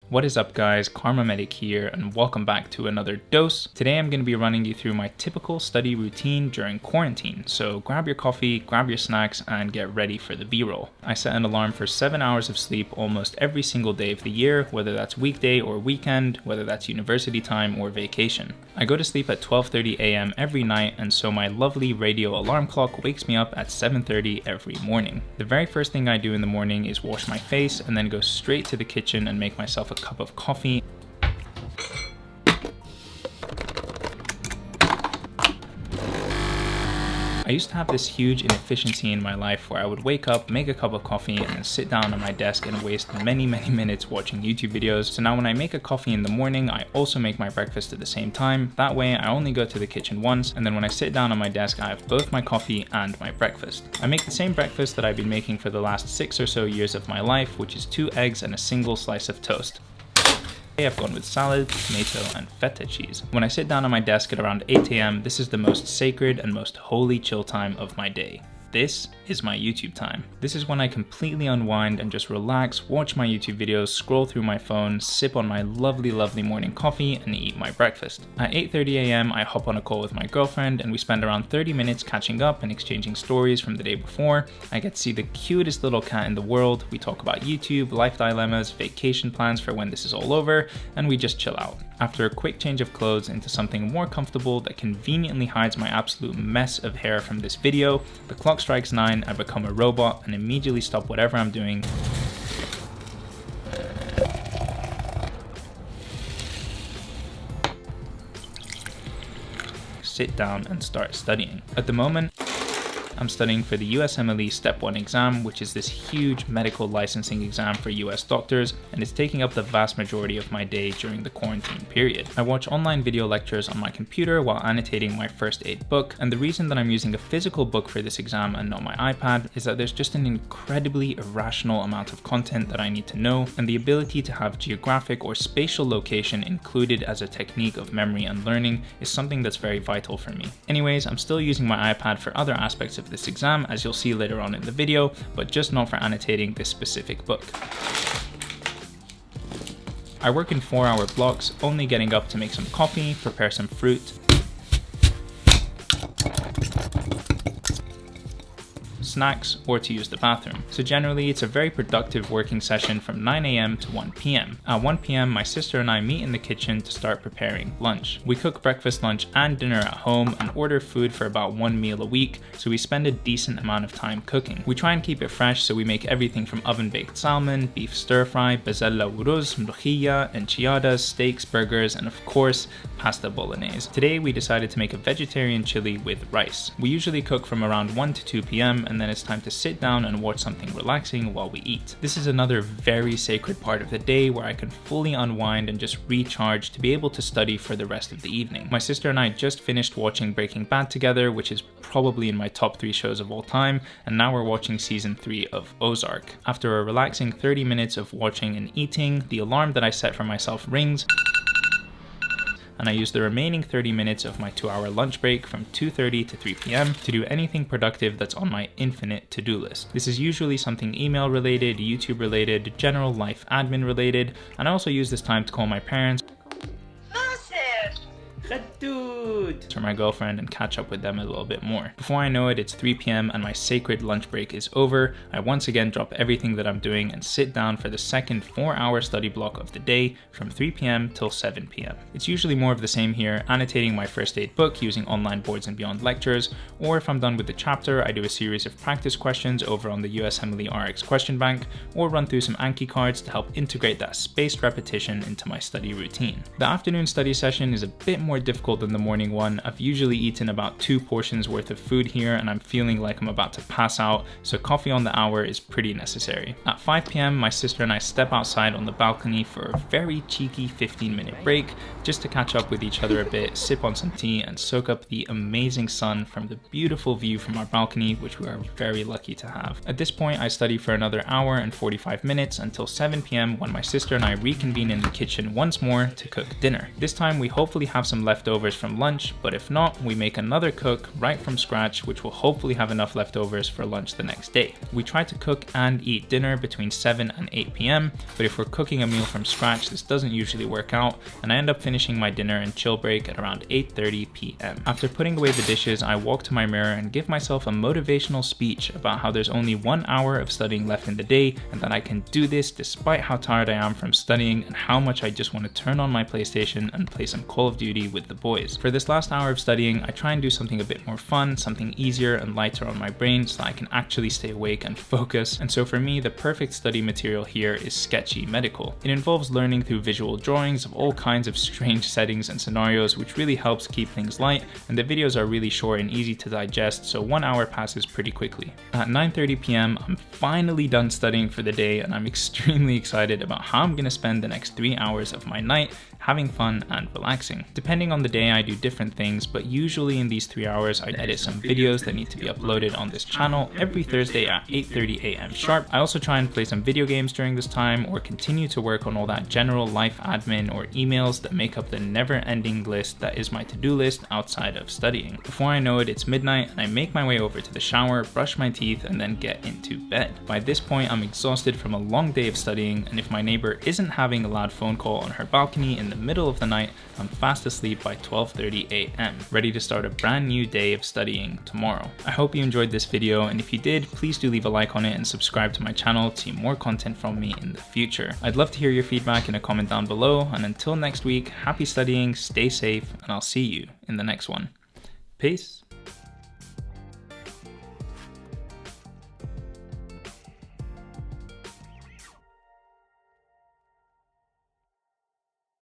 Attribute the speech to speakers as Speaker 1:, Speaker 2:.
Speaker 1: What is up guys, Karma Medic here and welcome back to another dose. Today I'm going to be running you through my typical study routine during quarantine, so grab your coffee, grab your snacks and get ready for the b-roll. I set an alarm for 7 hours of sleep almost every single day of the year, whether that's weekday or weekend, whether that's university time or vacation. I go to sleep at 12:30 a.m. every night, and so my lovely radio alarm clock wakes me up at 7:30 every morning. The very first thing I do in the morning is wash my face and then go straight to the kitchen and make myself a cup of coffee. I used to have this huge inefficiency in my life where I would wake up, make a cup of coffee, and then sit down on my desk and waste many minutes watching YouTube videos. So now when I make a coffee in the morning, I also make my breakfast at the same time. That way I only go to the kitchen once, and then when I sit down on my desk, I have both my coffee and my breakfast. I make the same breakfast that I've been making for the last 6 or so years of my life, which is 2 eggs and a single slice of toast. I've gone with salad, tomato, and feta cheese. When I sit down on my desk at around 8 a.m, this is the most sacred and most holy chill time of my day. This is my YouTube time. This is when I completely unwind and just relax, watch my YouTube videos, scroll through my phone, sip on my lovely morning coffee, and eat my breakfast. At 8:30 a.m, I hop on a call with my girlfriend and we spend around 30 minutes catching up and exchanging stories from the day before. I get to see the cutest little cat in the world. We talk about YouTube, life dilemmas, vacation plans for when this is all over, and we just chill out. After a quick change of clothes into something more comfortable that conveniently hides my absolute mess of hair from this video, the clock strikes 9, I become a robot and immediately stop whatever I'm doing. Sit down and start studying. At the moment, I'm studying for the USMLE Step 1 exam, which is this huge medical licensing exam for US doctors, and it's taking up the vast majority of my day during the quarantine period. I watch online video lectures on my computer while annotating my first aid book, and the reason that I'm using a physical book for this exam and not my iPad is that there's just an incredibly irrational amount of content that I need to know, and the ability to have geographic or spatial location included as a technique of memory and learning is something that's very vital for me. Anyways, I'm still using my iPad for other aspects of this exam, as you'll see later on in the video, but just not for annotating this specific book. I work in 4-hour blocks, only getting up to make some coffee, prepare some fruit, snacks, or to use the bathroom. So generally it's a very productive working session from 9 a.m. to 1 p.m. At 1 p.m. my sister and I meet in the kitchen to start preparing lunch. We cook breakfast, lunch, and dinner at home and order food for about 1 meal a week, so we spend a decent amount of time cooking. We try and keep it fresh, so we make everything from oven-baked salmon, beef stir-fry, bezella uruz, mlojilla, enchiladas, steaks, burgers, and of course, pasta bolognese. Today we decided to make a vegetarian chili with rice. We usually cook from around 1 to 2 p.m. and then it's time to sit down and watch something relaxing while we eat. This is another very sacred part of the day where I can fully unwind and just recharge to be able to study for the rest of the evening. My sister and I just finished watching Breaking Bad together, which is probably in my top 3 shows of all time, and now we're watching season 3 of Ozark. After a relaxing 30 minutes of watching and eating, the alarm that I set for myself rings, and I use the remaining 30 minutes of my 2-hour lunch break from 2:30 to 3 p.m. to do anything productive that's on my infinite to-do list. This is usually something email related, YouTube related, general life admin related, and I also use this time to call my parents or my girlfriend and catch up with them a little bit more. Before I know it, it's 3 p.m. and my sacred lunch break is over. I once again drop everything that I'm doing and sit down for the second 4-hour study block of the day from 3 p.m. till 7 p.m. It's usually more of the same here, annotating my first aid book using online boards and beyond lectures, or if I'm done with the chapter, I do a series of practice questions over on the USMLE RX question bank, or run through some Anki cards to help integrate that spaced repetition into my study routine. The afternoon study session is a bit more difficult than the morning one. I've usually eaten about 2 portions worth of food here and I'm feeling like I'm about to pass out, so coffee on the hour is pretty necessary. At 5 p.m. my sister and I step outside on the balcony for a very cheeky 15-minute break just to catch up with each other a bit, sip on some tea, and soak up the amazing sun from the beautiful view from our balcony, which we are very lucky to have. At this point I study for another hour and 45 minutes until 7 p.m. when my sister and I reconvene in the kitchen once more to cook dinner. This time we hopefully have some leftovers from lunch, but if not, we make another cook right from scratch, which will hopefully have enough leftovers for lunch the next day. We try to cook and eat dinner between 7 and 8 p.m, but if we're cooking a meal from scratch, this doesn't usually work out, and I end up finishing my dinner and chill break at around 8:30 p.m. After putting away the dishes, I walk to my mirror and give myself a motivational speech about how there's only 1 hour of studying left in the day, and that I can do this despite how tired I am from studying and how much I just want to turn on my PlayStation and play some Call of Duty with the boys. For this last hour of studying, I try and do something a bit more fun, something easier and lighter on my brain so that I can actually stay awake and focus. And so for me, the perfect study material here is Sketchy Medical. It involves learning through visual drawings of all kinds of strange settings and scenarios, which really helps keep things light, and the videos are really short and easy to digest, so 1 hour passes pretty quickly. At 9:30 p.m, I'm finally done studying for the day, and I'm extremely excited about how I'm gonna spend the next 3 hours of my night having fun and relaxing. Depending on the day, I do different things, but usually in these 3 hours, I edit some videos that need to be uploaded on this channel every Thursday at 8:30 a.m. sharp. I also try and play some video games during this time, or continue to work on all that general life admin or emails that make up the never-ending list that is my to-do list outside of studying. Before I know it, it's midnight, and I make my way over to the shower, brush my teeth, and then get into bed. By this point, I'm exhausted from a long day of studying, and if my neighbor isn't having a loud phone call on her balcony in the middle of the night, I'm fast asleep by 12:30 a.m, ready to start a brand new day of studying tomorrow. I hope you enjoyed this video, and if you did, please do leave a like on it and subscribe to my channel to see more content from me in the future. I'd love to hear your feedback in a comment down below, and until next week, happy studying, stay safe, and I'll see you in the next one. Peace.